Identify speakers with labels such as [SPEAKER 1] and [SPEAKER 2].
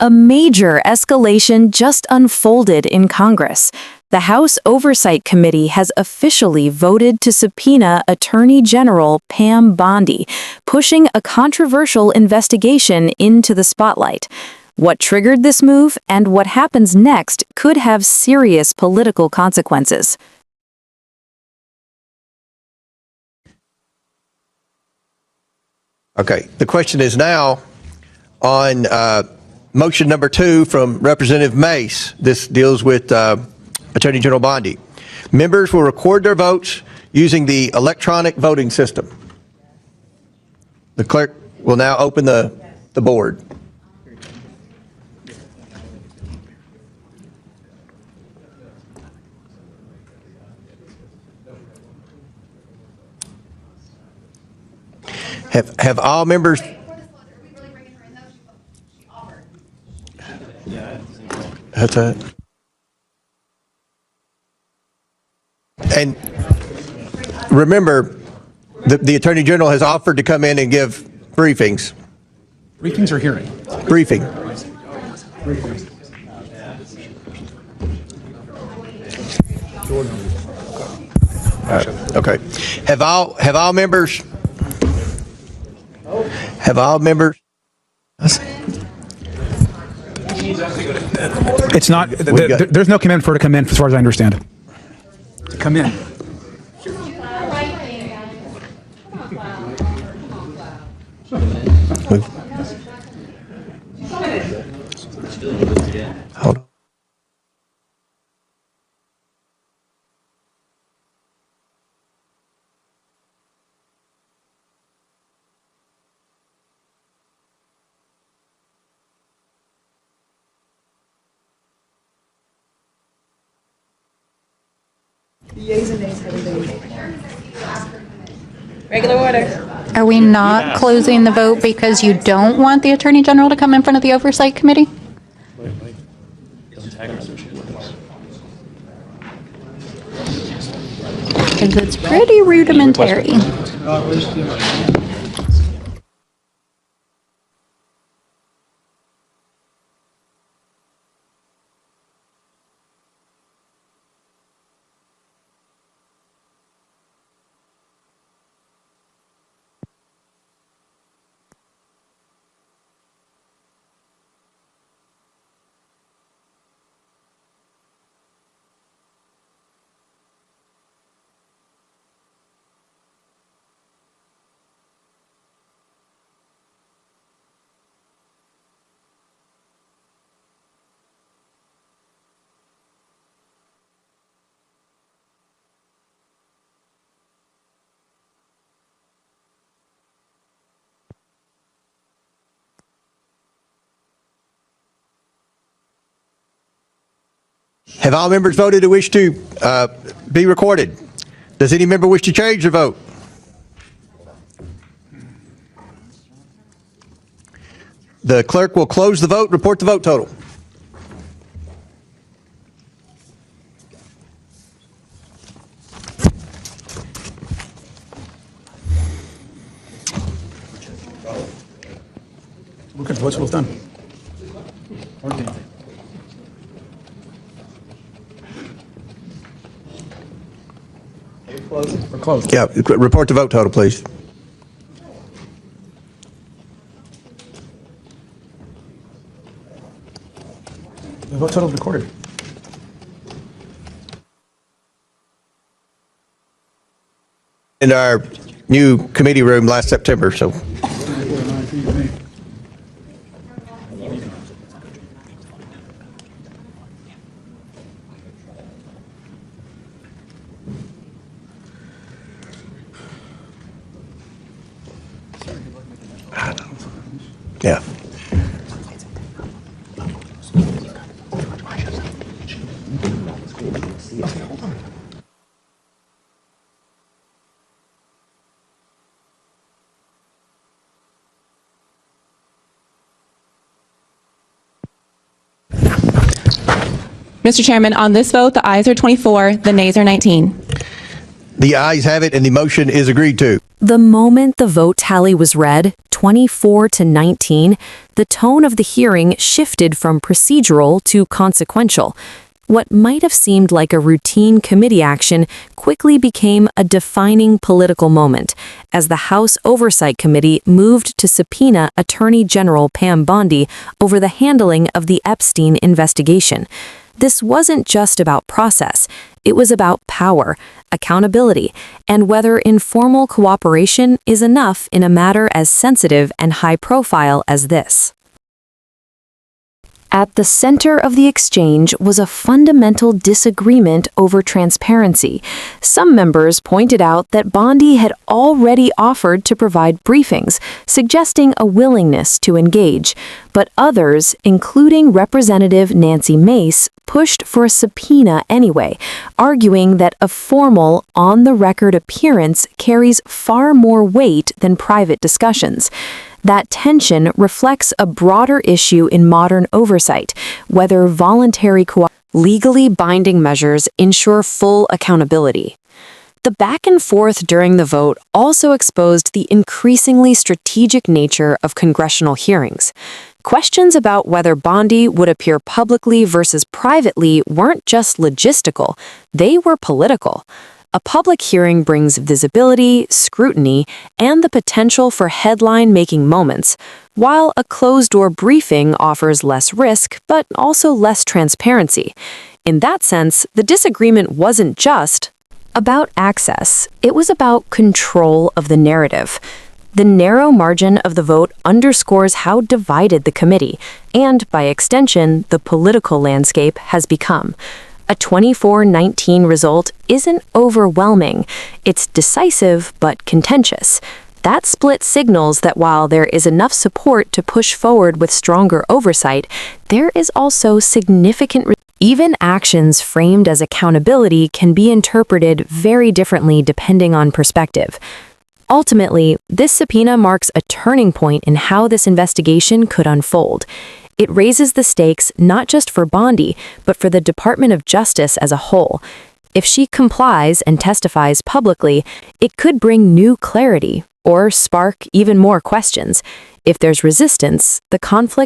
[SPEAKER 1] A major escalation just unfolded in Congress. The House Oversight Committee has officially voted to subpoena Attorney General Pam Bondi, pushing a controversial investigation into the spotlight. What triggered this move and what happens next could have serious political consequences.
[SPEAKER 2] Okay, the question is now on motion number 2 from Representative Mace. This deals with Attorney General Bondi. Members will record their votes using the electronic voting system. The clerk will now open the board. Have all members? That's it. And remember, the Attorney General has offered to come in and give briefings.
[SPEAKER 3] Briefings or hearing?
[SPEAKER 2] Briefing. Okay. Have all members? Have all members?
[SPEAKER 3] It's not. There's no command for her to come in, as far as I understand. Come in.
[SPEAKER 2] Hold on.
[SPEAKER 4] Yeas and nays have been. Regular order.
[SPEAKER 5] Are we not closing the vote because you don't want the Attorney General to come in front of the Oversight Committee? Because it's pretty rudimentary.
[SPEAKER 2] Have all members voted who wish to be recorded? Does any member wish to change their vote? The clerk will close the vote and report the vote total.
[SPEAKER 3] Look at what's done. We're closed.
[SPEAKER 2] Yeah, report the vote total, please.
[SPEAKER 3] The vote total is recorded.
[SPEAKER 2] In our new committee room last September, so. Yeah.
[SPEAKER 6] Mr. Chairman, on this vote, the ayes are 24, the nays are 19.
[SPEAKER 2] The ayes have it and the motion is agreed to.
[SPEAKER 1] The moment the vote tally was read, 24-19, the tone of the hearing shifted from procedural to consequential. What might have seemed like a routine committee action quickly became a defining political moment as the House Oversight Committee moved to subpoena Attorney General Pam Bondi over the handling of the Epstein investigation. This wasn't just about process, it was about power, accountability, and whether informal cooperation is enough in a matter as sensitive and high-profile as this. At the center of the exchange was a fundamental disagreement over transparency. Some members pointed out that Bondi had already offered to provide briefings, suggesting a willingness to engage. But others, including Representative Nancy Mace, pushed for a subpoena anyway, arguing that a formal, on-the-record appearance carries far more weight than private discussions. That tension reflects a broader issue in modern oversight, whether voluntary legally binding measures ensure full accountability. The back and forth during the vote also exposed the increasingly strategic nature of congressional hearings. Questions about whether Bondi would appear publicly versus privately weren't just logistical, they were political. A public hearing brings visibility, scrutiny, and the potential for headline-making moments, while a closed-door briefing offers less risk but also less transparency. In that sense, the disagreement wasn't just about access, it was about control of the narrative. The narrow margin of the vote underscores how divided the committee, and by extension, the political landscape has become. A 24-19 result isn't overwhelming. It's decisive but contentious. That split signals that while there is enough support to push forward with stronger oversight, there is also significant even actions framed as accountability can be interpreted very differently depending on perspective. Ultimately, this subpoena marks a turning point in how this investigation could unfold. It raises the stakes not just for Bondi, but for the Department of Justice as a whole. If she complies and testifies publicly, it could bring new clarity or spark even more questions. If there's resistance, the conflict